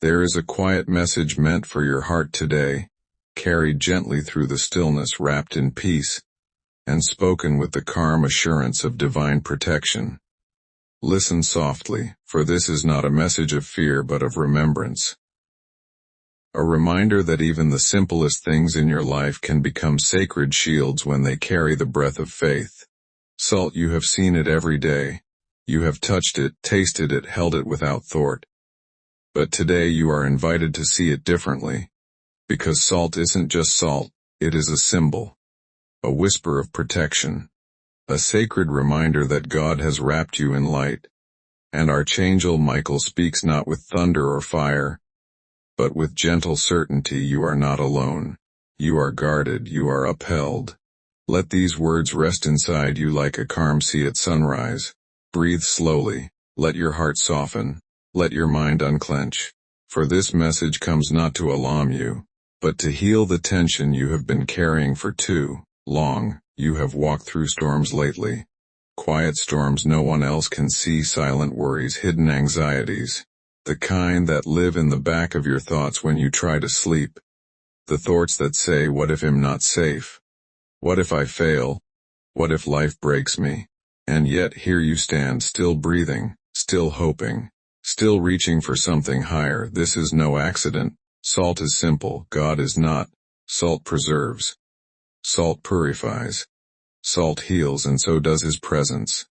There is a quiet message meant for your heart today, carried gently through the stillness, wrapped in peace, and spoken with the calm assurance of divine protection. Listen softly, for this is not a message of fear but of remembrance. A reminder that even the simplest things in your life can become sacred shields when they carry the breath of faith. Salt, you have seen it every day. You have touched it, tasted it, held it without thought. But today you are invited to see it differently. Because salt isn't just salt, it is a symbol. A whisper of protection. A sacred reminder that God has wrapped you in light. And Archangel Michael speaks not with thunder or fire, but with gentle certainty. You are not alone. You are guarded, you are upheld. Let these words rest inside you like a calm sea at sunrise. Breathe slowly, let your heart soften, let your mind unclench. For this message comes not to alarm you, but to heal the tension you have been carrying for too long. You have walked through storms lately. Quiet storms no one else can see, silent worries, hidden anxieties. The kind that live in the back of your thoughts when you try to sleep. The thoughts that say, what if I'm not safe? What if I fail? What if life breaks me? And yet here you stand, still breathing, still hoping, still reaching for something higher. This is no accident. Salt is simple, God is not. Salt preserves. Salt purifies. Salt heals, and so does his presence.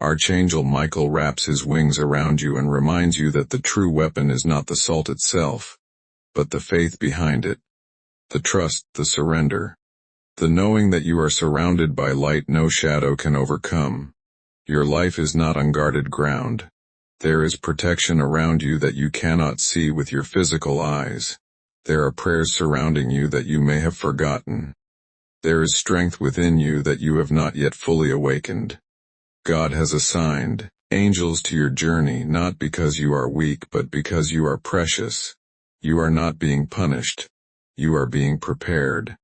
Archangel Michael wraps his wings around you and reminds you that the true weapon is not the salt itself, but the faith behind it. The trust, the surrender. The knowing that you are surrounded by light no shadow can overcome. Your life is not unguarded ground. There is protection around you that you cannot see with your physical eyes. There are prayers surrounding you that you may have forgotten. There is strength within you that you have not yet fully awakened. God has assigned angels to your journey, not because you are weak but because you are precious. You are not being punished. You are being prepared.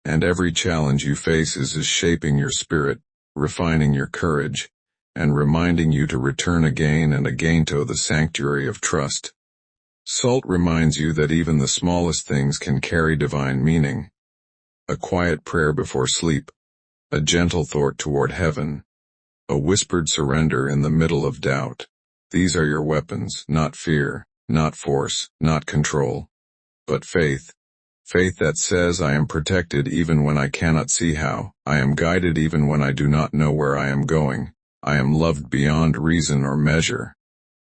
And every challenge you face is shaping your spirit, refining your courage, and reminding you to return again and again to the sanctuary of trust. Salt reminds you that even the smallest things can carry divine meaning. A quiet prayer before sleep, a gentle thought toward heaven, a whispered surrender in the middle of doubt. These are your weapons, not fear, not force, not control, but faith. Faith that says, I am protected even when I cannot see how. I am guided even when I do not know where I am going. I am loved beyond reason or measure.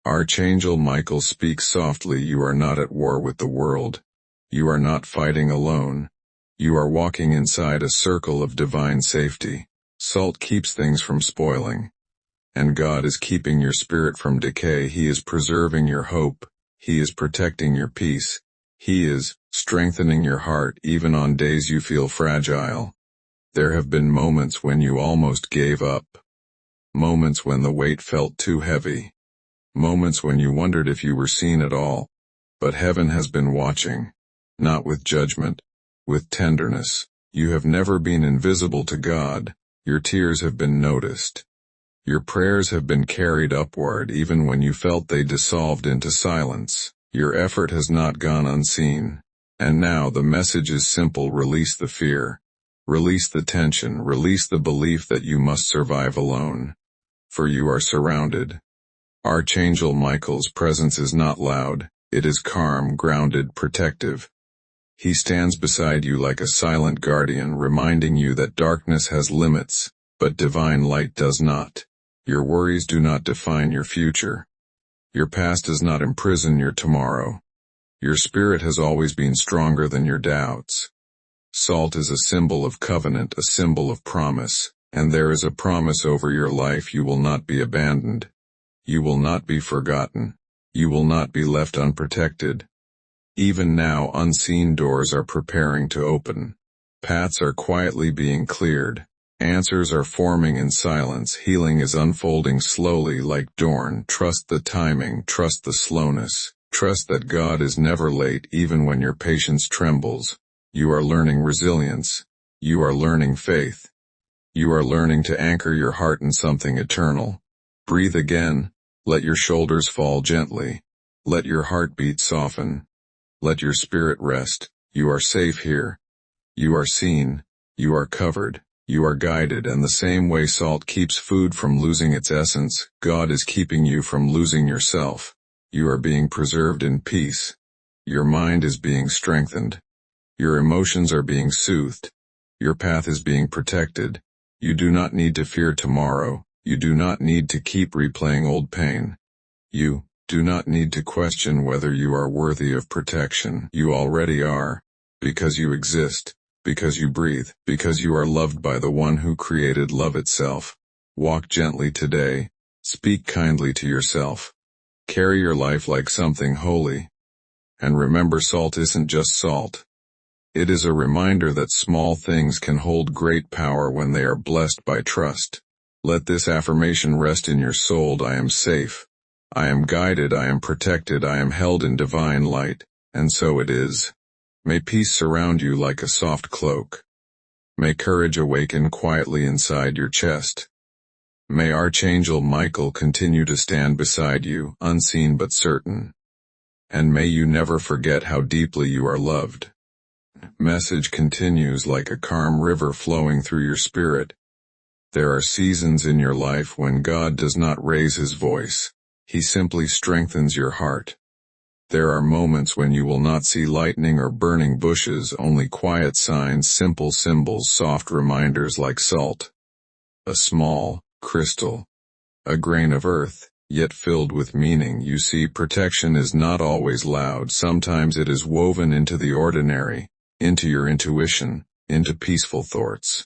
Archangel Michael speaks softly. You are not at war with the world. You are not fighting alone. You are walking inside a circle of divine safety. Salt keeps things from spoiling. And God is keeping your spirit from decay. He is preserving your hope. He is protecting your peace. He is strengthening your heart even on days you feel fragile. There have been moments when you almost gave up. Moments when the weight felt too heavy. Moments when you wondered if you were seen at all. But heaven has been watching. Not with judgment, with tenderness. You have never been invisible to God. Your tears have been noticed. Your prayers have been carried upward even when you felt they dissolved into silence. Your effort has not gone unseen. And now the message is simple. Release the fear. Release the tension. Release the belief that you must survive alone. For you are surrounded. Archangel Michael's presence is not loud. It is calm, grounded, protective. He stands beside you like a silent guardian, reminding you that darkness has limits, but divine light does not. Your worries do not define your future. Your past does not imprison your tomorrow. Your spirit has always been stronger than your doubts. Salt is a symbol of covenant, a symbol of promise, and there is a promise over your life. You will not be abandoned. You will not be forgotten. You will not be left unprotected. Even now, unseen doors are preparing to open. Paths are quietly being cleared. Answers are forming in silence. Healing is unfolding slowly like dawn. Trust the timing, trust the slowness. Trust that God is never late even when your patience trembles. You are learning resilience. You are learning faith. You are learning to anchor your heart in something eternal. Breathe again. Let your shoulders fall gently. Let your heartbeat soften. Let your spirit rest. You are safe here. You are seen. You are covered. You are guided, and the same way salt keeps food from losing its essence, God is keeping you from losing yourself. You are being preserved in peace. Your mind is being strengthened. Your emotions are being soothed. Your path is being protected. You do not need to fear tomorrow. You do not need to keep replaying old pain. You do not need to question whether you are worthy of protection. You already are, because you exist, because you breathe, because you are loved by the one who created love itself. Walk gently today. Speak kindly to yourself. Carry your life like something holy. And remember, salt isn't just salt. It is a reminder that small things can hold great power when they are blessed by trust. Let this affirmation rest in your soul. I am safe. I am guided. I am protected. I am held in divine light. And so it is. May peace surround you like a soft cloak. May courage awaken quietly inside your chest. May Archangel Michael continue to stand beside you, unseen but certain. And may you never forget how deeply you are loved. Message continues like a calm river flowing through your spirit. There are seasons in your life when God does not raise his voice. He simply strengthens your heart. There are moments when you will not see lightning or burning bushes, only quiet signs, simple symbols, soft reminders like salt. A small crystal. A grain of earth, yet filled with meaning. You see, protection is not always loud. Sometimes it is woven into the ordinary, into your intuition, into peaceful thoughts,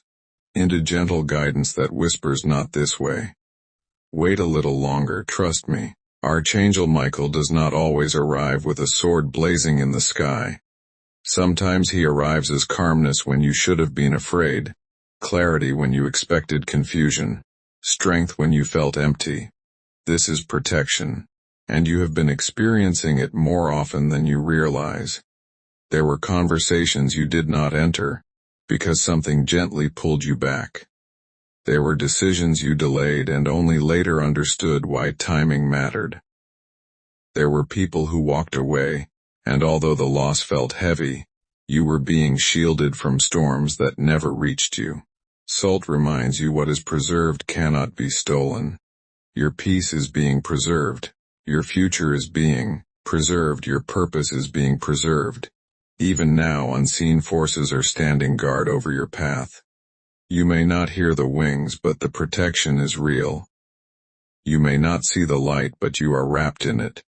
into gentle guidance that whispers, not this way. Wait a little longer, trust me. Archangel Michael does not always arrive with a sword blazing in the sky. Sometimes he arrives as calmness when you should have been afraid, clarity when you expected confusion, strength when you felt empty. This is protection, and you have been experiencing it more often than you realize. There were conversations you did not enter, because something gently pulled you back. There were decisions you delayed and only later understood why timing mattered. There were people who walked away, and although the loss felt heavy, you were being shielded from storms that never reached you. Salt reminds you what is preserved cannot be stolen. Your peace is being preserved. Your future is being preserved. Your purpose is being preserved. Even now, unseen forces are standing guard over your path. You may not hear the wings, but the protection is real. You may not see the light, but you are wrapped in it.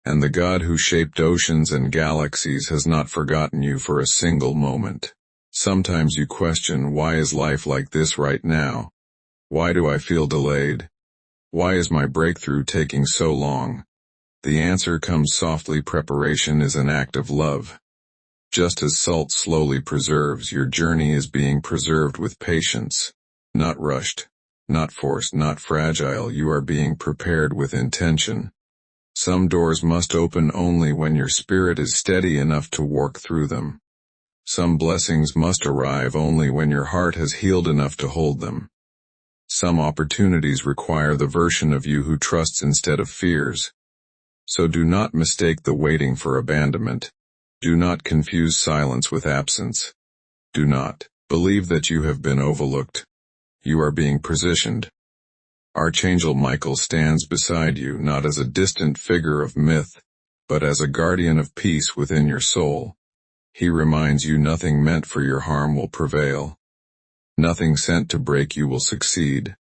And the God who shaped oceans and galaxies has not forgotten you for a single moment. Sometimes you question, why is life like this right now? Why do I feel delayed? Why is my breakthrough taking so long? The answer comes softly. Preparation is an act of love. Just as salt slowly preserves, your journey is being preserved with patience. Not rushed, not forced, not fragile. You are being prepared with intention. Some doors must open only when your spirit is steady enough to walk through them. Some blessings must arrive only when your heart has healed enough to hold them. Some opportunities require the version of you who trusts instead of fears. So do not mistake the waiting for abandonment. Do not confuse silence with absence. Do not believe that you have been overlooked. You are being positioned. Archangel Michael stands beside you not as a distant figure of myth, but as a guardian of peace within your soul. He reminds you nothing meant for your harm will prevail. Nothing sent to break you will succeed.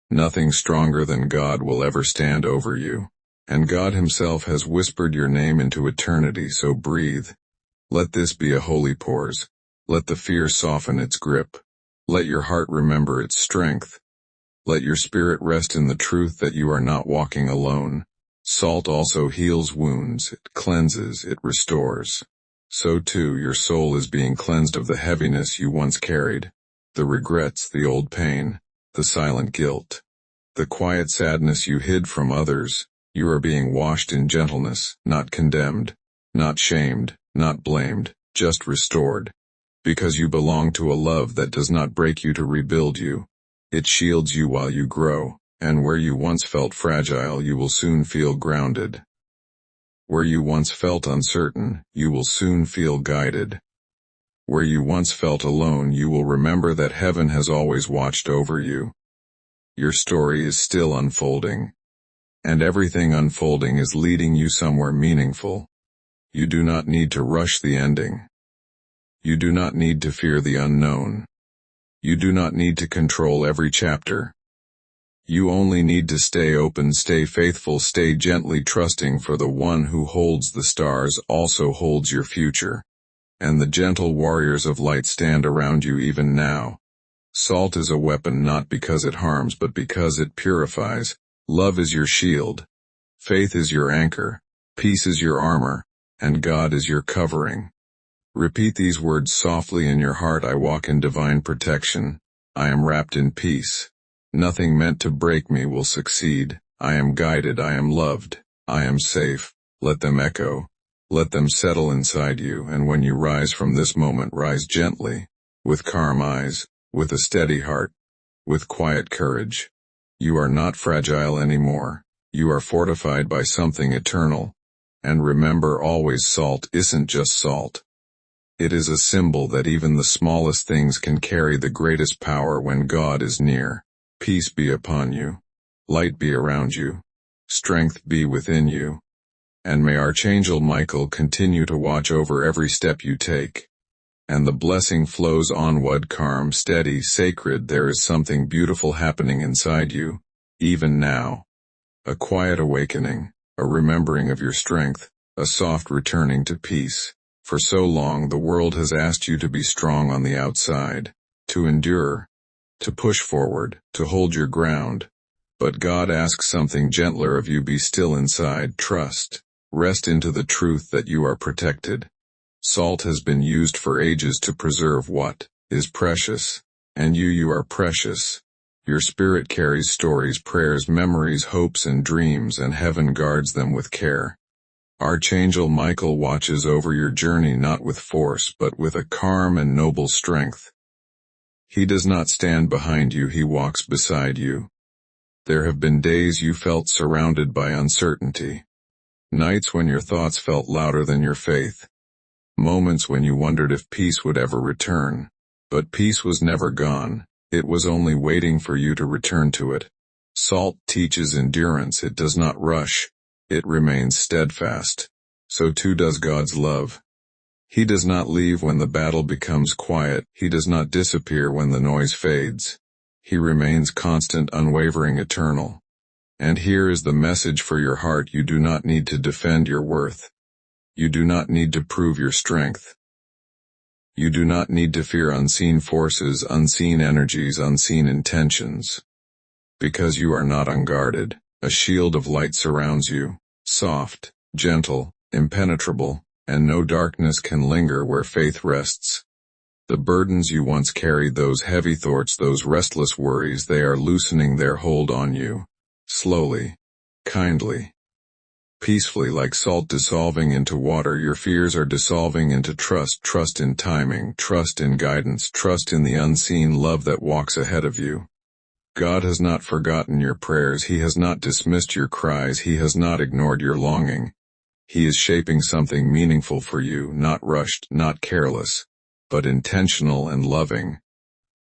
Nothing stronger than God will ever stand over you. And God himself has whispered your name into eternity, so breathe. Let this be a holy pause. Let the fear soften its grip. Let your heart remember its strength. Let your spirit rest in the truth that you are not walking alone. Salt also heals wounds, it cleanses, it restores. So too your soul is being cleansed of the heaviness you once carried, the regrets, the old pain, the silent guilt, the quiet sadness you hid from others. You are being washed in gentleness, not condemned, not shamed, not blamed, just restored. Because you belong to a love that does not break you to rebuild you. It shields you while you grow, and where you once felt fragile you will soon feel grounded. Where you once felt uncertain, you will soon feel guided. Where you once felt alone, you will remember that heaven has always watched over you. Your story is still unfolding. And everything unfolding is leading you somewhere meaningful. You do not need to rush the ending. You do not need to fear the unknown. You do not need to control every chapter. You only need to stay open, stay faithful, stay gently trusting, for the one who holds the stars also holds your future. And the gentle warriors of light stand around you even now. Salt is a weapon not because it harms but because it purifies. Love is your shield. Faith is your anchor. Peace is your armor. And God is your covering. Repeat these words softly in your heart. I walk in divine protection. I am wrapped in peace. Nothing meant to break me will succeed. I am guided. I am loved. I am safe. Let them echo. Let them settle inside you, and when you rise from this moment, rise gently, with calm eyes, with a steady heart, with quiet courage. You are not fragile anymore. You are fortified by something eternal. And remember always, salt isn't just salt. It is a symbol that even the smallest things can carry the greatest power when God is near. Peace be upon you. Light be around you. Strength be within you. And may Archangel Michael continue to watch over every step you take. And the blessing flows onward, calm, steady, sacred. There is something beautiful happening inside you, even now. A quiet awakening, a remembering of your strength, a soft returning to peace. For so long the world has asked you to be strong on the outside, to endure, to push forward, to hold your ground. But God asks something gentler of you. Be still inside, trust, rest into the truth that you are protected. Salt has been used for ages to preserve what is precious, and you are precious. Your spirit carries stories, prayers, memories, hopes and dreams, and heaven guards them with care. Archangel Michael watches over your journey not with force but with a calm and noble strength. He does not stand behind you, he walks beside you. There have been days you felt surrounded by uncertainty. Nights when your thoughts felt louder than your faith. Moments when you wondered if peace would ever return. But peace was never gone. It was only waiting for you to return to it. Salt teaches endurance. It does not rush. It remains steadfast. So too does God's love. He does not leave when the battle becomes quiet. He does not disappear when the noise fades. He remains constant, unwavering, eternal. And here is the message for your heart. You do not need to defend your worth. You do not need to prove your strength. You do not need to fear unseen forces, unseen energies, unseen intentions. Because you are not unguarded. A shield of light surrounds you, soft, gentle, impenetrable, and no darkness can linger where faith rests. The burdens you once carried, those heavy thoughts, those restless worries, they are loosening their hold on you. Slowly, kindly, peacefully, like salt dissolving into water. Your fears are dissolving into trust, trust in timing, trust in guidance, trust in the unseen love that walks ahead of you. God has not forgotten your prayers. He has not dismissed your cries. He has not ignored your longing. He is shaping something meaningful for you, not rushed, not careless, but intentional and loving.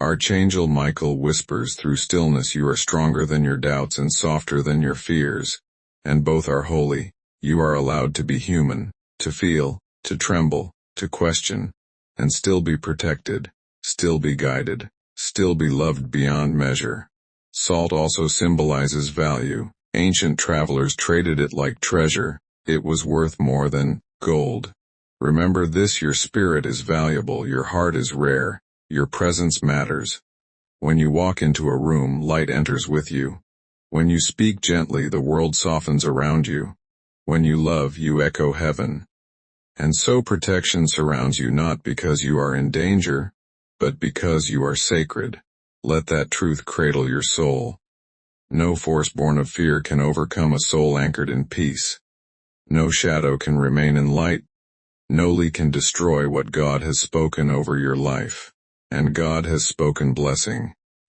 Archangel Michael whispers through stillness, you are stronger than your doubts and softer than your fears, and both are holy. You are allowed to be human, to feel, to tremble, to question, and still be protected, still be guided, still be loved beyond measure. Salt also symbolizes value. Ancient travelers traded it like treasure. It was worth more than gold. Remember this, your spirit is valuable, your heart is rare, your presence matters. When you walk into a room, light enters with you. When you speak gently, the world softens around you. When you love, you echo heaven. And so protection surrounds you not because you are in danger, but because you are sacred. Let that truth cradle your soul. No force born of fear can overcome a soul anchored in peace. No shadow can remain in light. No lie can destroy what God has spoken over your life. And God has spoken blessing.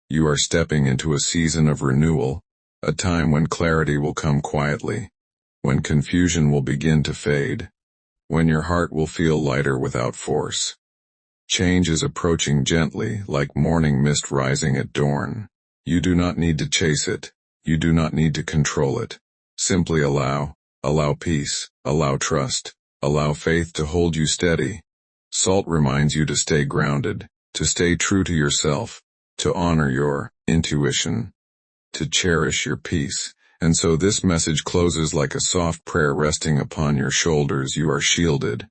You are stepping into a season of renewal, a time when clarity will come quietly, when confusion will begin to fade, when your heart will feel lighter without force. Change is approaching gently, like morning mist rising at dawn. You do not need to chase it. You do not need to control it. Simply allow peace, allow trust, allow faith to hold you steady. Salt reminds you to stay grounded, to stay true to yourself, to honor your intuition, to cherish your peace. And so this message closes like a soft prayer resting upon your shoulders. You are shielded.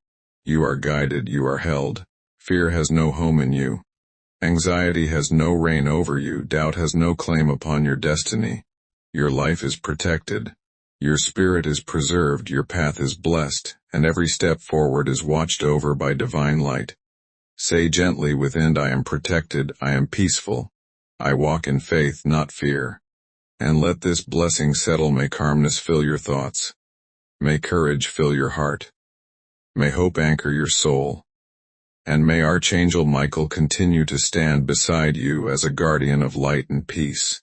You are guided. You are held. Fear has no home in you. Anxiety has no reign over you. Doubt has no claim upon your destiny. Your life is protected. Your spirit is preserved. Your path is blessed, and every step forward is watched over by divine light. Say gently within, I am protected. I am peaceful. I walk in faith, not fear. And let this blessing settle. May calmness fill your thoughts. May courage fill your heart. May hope anchor your soul. And may Archangel Michael continue to stand beside you as a guardian of light and peace.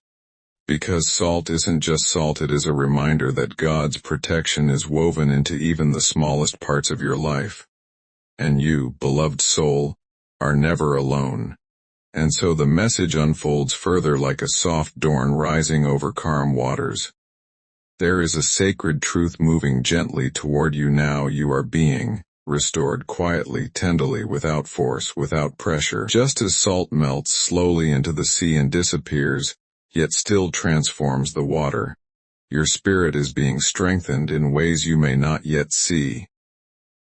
Because salt isn't just salt, it is a reminder that God's protection is woven into even the smallest parts of your life. And you, beloved soul, are never alone. And so the message unfolds further like a soft dawn rising over calm waters. There is a sacred truth moving gently toward you now. You are being restored quietly, tenderly, without force, without pressure. Just as salt melts slowly into the sea and disappears, yet still transforms the water, your spirit is being strengthened in ways you may not yet see.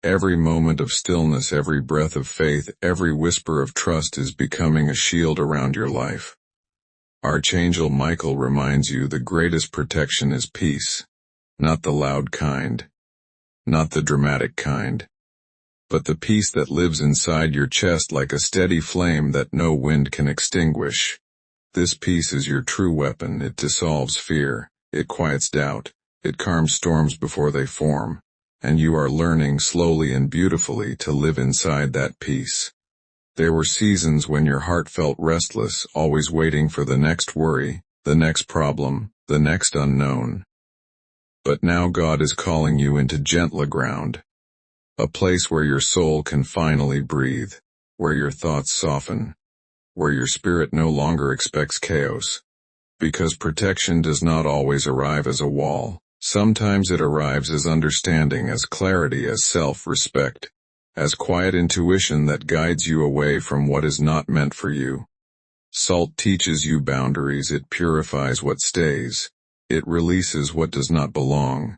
Every moment of stillness, every breath of faith, every whisper of trust is becoming a shield around your life. Archangel Michael reminds you the greatest protection is peace, not the loud kind, not the dramatic kind, but the peace that lives inside your chest like a steady flame that no wind can extinguish. This peace is your true weapon. It dissolves fear, it quiets doubt, it calms storms before they form. And you are learning slowly and beautifully to live inside that peace. There were seasons when your heart felt restless, always waiting for the next worry, the next problem, the next unknown. But now God is calling you into gentler ground, a place where your soul can finally breathe, where your thoughts soften, where your spirit no longer expects chaos. Because protection does not always arrive as a wall. Sometimes it arrives as understanding, as clarity, as self-respect, as quiet intuition that guides you away from what is not meant for you. Salt teaches you boundaries. It purifies what stays. It releases what does not belong.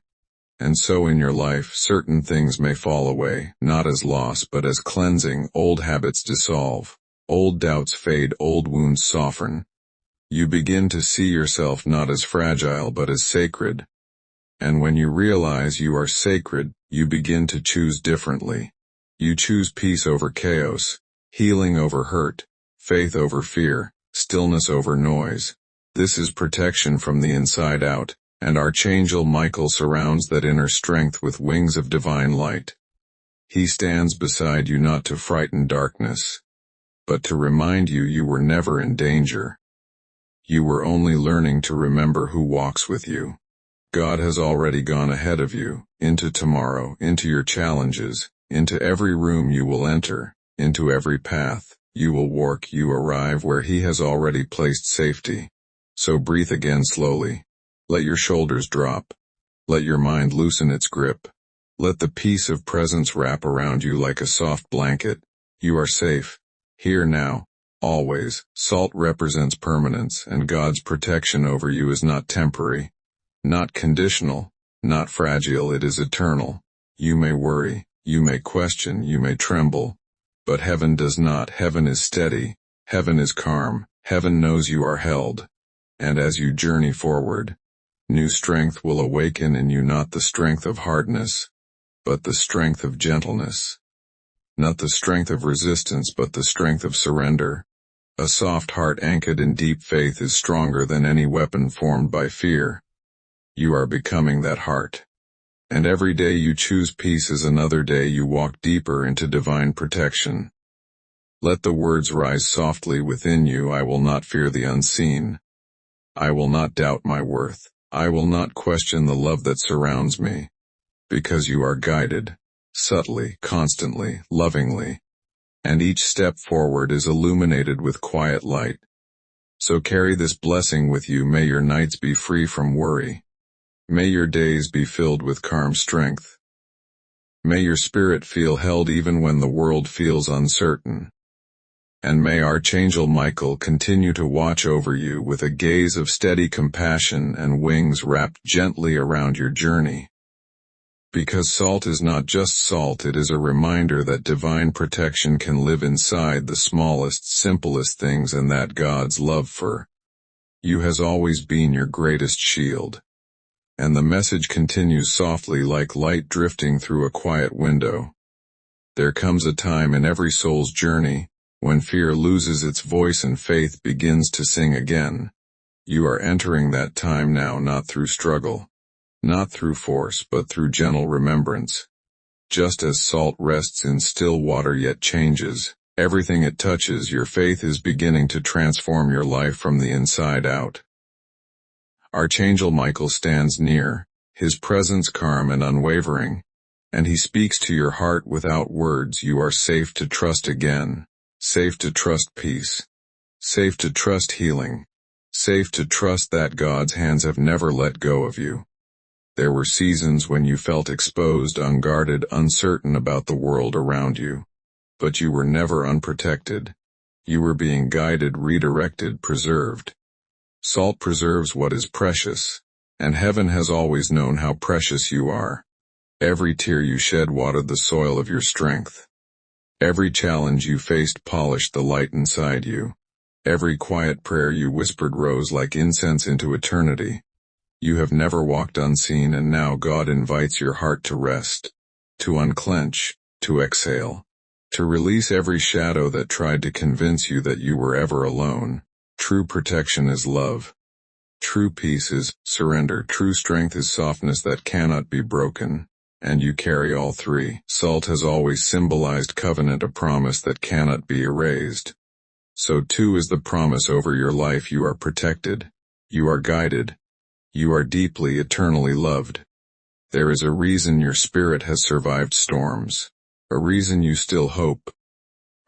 And so in your life, certain things may fall away, not as loss but as cleansing. Old habits dissolve. Old doubts fade. Old wounds soften. You begin to see yourself not as fragile but as sacred. And when you realize you are sacred, you begin to choose differently. You choose peace over chaos, healing over hurt, faith over fear, stillness over noise. This is protection from the inside out, and Archangel Michael surrounds that inner strength with wings of divine light. He stands beside you not to frighten darkness, but to remind you you were never in danger. You were only learning to remember who walks with you. God has already gone ahead of you, into tomorrow, into your challenges, into every room you will enter, into every path you will walk. You arrive where He has already placed safety. So breathe again slowly. Let your shoulders drop. Let your mind loosen its grip. Let the peace of presence wrap around you like a soft blanket. You are safe. Here now, always. Salt represents permanence, and God's protection over you is not temporary. Not conditional, not fragile, it is eternal. You may worry, you may question, you may tremble. But heaven does not. Heaven is steady. Heaven is calm. Heaven knows you are held. And as you journey forward, new strength will awaken in you, not the strength of hardness, but the strength of gentleness. Not the strength of resistance, but the strength of surrender. A soft heart anchored in deep faith is stronger than any weapon formed by fear. You are becoming that heart. And every day you choose peace is another day you walk deeper into divine protection. Let the words rise softly within you. I will not fear the unseen. I will not doubt my worth. I will not question the love that surrounds me, because you are guided, subtly, constantly, lovingly, and each step forward is illuminated with quiet light. So carry this blessing with you. May your nights be free from worry. May your days be filled with calm strength. May your spirit feel held even when the world feels uncertain. And may Archangel Michael continue to watch over you with a gaze of steady compassion and wings wrapped gently around your journey. Because salt is not just salt, it is a reminder that divine protection can live inside the smallest, simplest things, and that God's love for you has always been your greatest shield. And the message continues softly like light drifting through a quiet window. There comes a time in every soul's journey when fear loses its voice and faith begins to sing again. You are entering that time now, not through struggle, not through force, but through gentle remembrance. Just as salt rests in still water yet changes everything it touches, your faith is beginning to transform your life from the inside out. Archangel Michael stands near, his presence calm and unwavering, and he speaks to your heart without words. You are safe to trust again. Safe to trust peace. Safe to trust healing. Safe to trust that God's hands have never let go of you. There were seasons when you felt exposed, unguarded, uncertain about the world around you. But you were never unprotected. You were being guided, redirected, preserved. Salt preserves what is precious, and heaven has always known how precious you are. Every tear you shed watered the soil of your strength. Every challenge you faced polished the light inside you. Every quiet prayer you whispered rose like incense into eternity. You have never walked unseen, and now God invites your heart to rest, to unclench, to exhale, to release every shadow that tried to convince you that you were ever alone. True protection is love. True peace is surrender. True strength is softness that cannot be broken. And you carry all three. Salt has always symbolized covenant, a promise that cannot be erased. So too is the promise over your life. You are protected. You are guided. You are deeply, eternally loved. There is a reason your spirit has survived storms. A reason you still hope.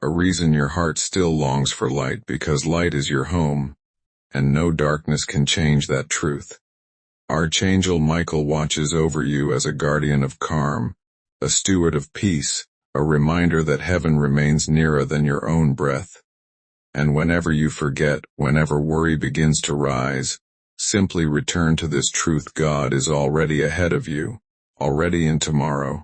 A reason your heart still longs for light, because light is your home, and no darkness can change that truth. Archangel Michael watches over you as a guardian of calm, a steward of peace, a reminder that heaven remains nearer than your own breath. And whenever you forget, whenever worry begins to rise, simply return to this truth: God is already ahead of you, already in tomorrow,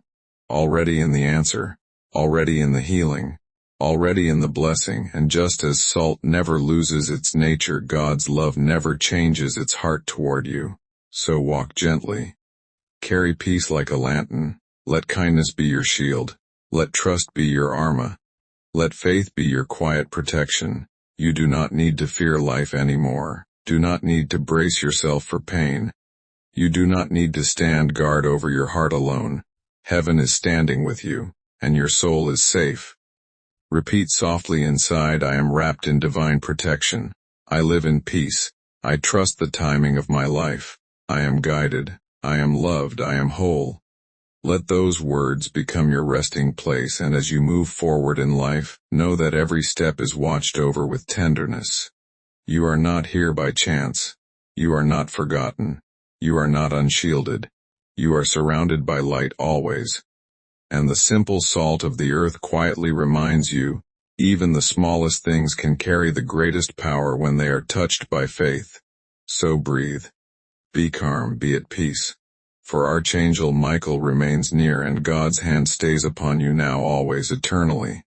already in the answer, already in the healing, already in the blessing. And just as salt never loses its nature, God's love never changes its heart toward you. So walk gently. Carry peace like a lantern. Let kindness be your shield. Let trust be your armor. Let faith be your quiet protection. You do not need to fear life anymore. Do not need to brace yourself for pain. You do not need to stand guard over your heart alone. Heaven is standing with you, and your soul is safe. Repeat softly inside: I am wrapped in divine protection. I live in peace. I trust the timing of my life. I am guided. I am loved. I am whole. Let those words become your resting place, and as you move forward in life, know that every step is watched over with tenderness. You are not here by chance. You are not forgotten. You are not unshielded. You are surrounded by light always. And the simple salt of the earth quietly reminds you, even the smallest things can carry the greatest power when they are touched by faith. So breathe. Be calm, be at peace. For Archangel Michael remains near, and God's hand stays upon you now, always, eternally.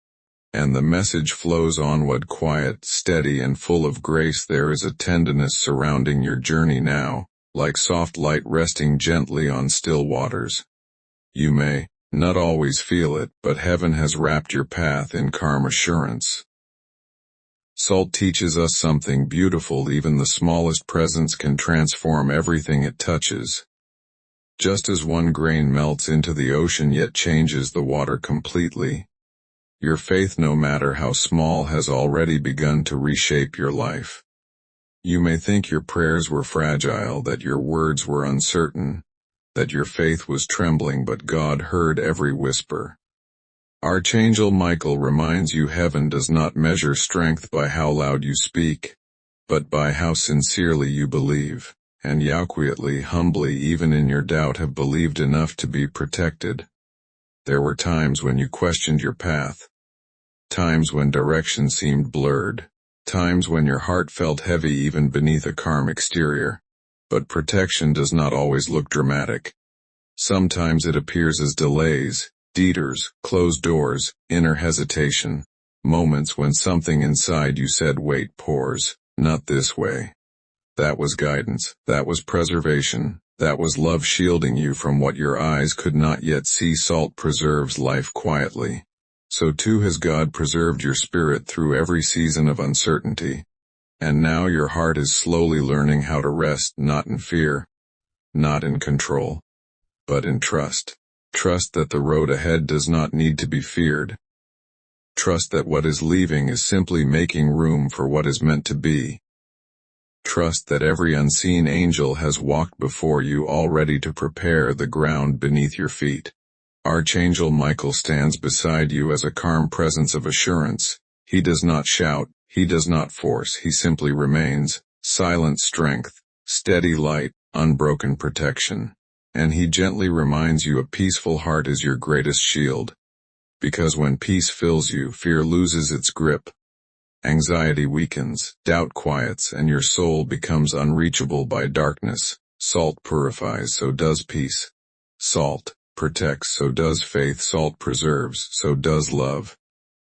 And the message flows onward, quiet, steady, and full of grace. There is a tenderness surrounding your journey now, like soft light resting gently on still waters. You may not always feel it, but heaven has wrapped your path in calm assurance. Salt teaches us something beautiful: even the smallest presence can transform everything it touches. Just as one grain melts into the ocean yet changes the water completely, your faith, no matter how small, has already begun to reshape your life. You may think your prayers were fragile, that your words were uncertain, that your faith was trembling, but God heard every whisper. Archangel Michael reminds you heaven does not measure strength by how loud you speak, but by how sincerely you believe, and you quietly, humbly, even in your doubt, have believed enough to be protected. There were times when you questioned your path, times when direction seemed blurred, times when your heart felt heavy even beneath a calm exterior. But protection does not always look dramatic. Sometimes it appears as delays, detours, closed doors, inner hesitation, moments when something inside you said, wait, pause, not this way. That was guidance, that was preservation, that was love shielding you from what your eyes could not yet see. Salt preserves life quietly. So too has God preserved your spirit through every season of uncertainty. And now your heart is slowly learning how to rest, not in fear, not in control, but in trust. Trust that the road ahead does not need to be feared. Trust that what is leaving is simply making room for what is meant to be. Trust that every unseen angel has walked before you, all ready to prepare the ground beneath your feet. Archangel Michael stands beside you as a calm presence of assurance. He does not shout, he does not force, he simply remains, silent strength, steady light, unbroken protection. And he gently reminds you a peaceful heart is your greatest shield. Because when peace fills you, fear loses its grip. Anxiety weakens, doubt quiets, and your soul becomes unreachable by darkness. Salt purifies, so does peace. Salt protects, so does faith. Salt preserves, so does love.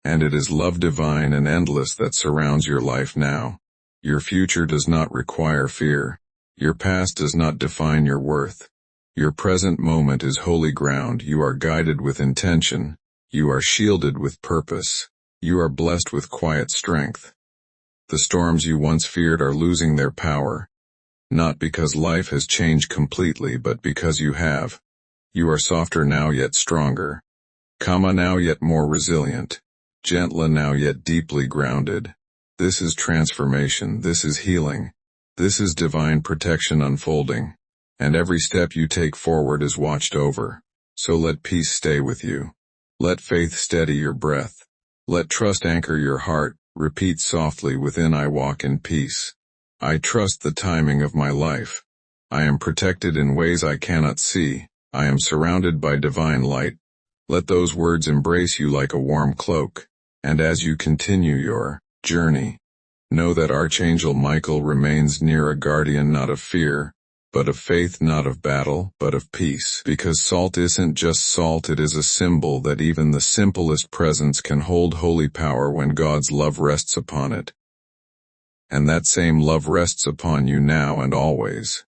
And it is love divine and endless that surrounds your life now. Your future does not require fear. Your past does not define your worth. Your present moment is holy ground. You are guided with intention. You are shielded with purpose. You are blessed with quiet strength. The storms you once feared are losing their power. Not because life has changed completely, but because you have. You are softer now yet stronger. Calmer now yet more resilient. Gentler now yet deeply grounded. This is transformation. This is healing. This is divine protection unfolding. And every step you take forward is watched over. So let peace stay with you. Let faith steady your breath. Let trust anchor your heart. Repeat softly within, I walk in peace. I trust the timing of my life. I am protected in ways I cannot see. I am surrounded by divine light. Let those words embrace you like a warm cloak. And as you continue your journey, know that Archangel Michael remains near, a guardian not of fear, but of faith, not of battle, but of peace. Because salt isn't just salt, it is a symbol that even the simplest presence can hold holy power when God's love rests upon it. And that same love rests upon you now and always.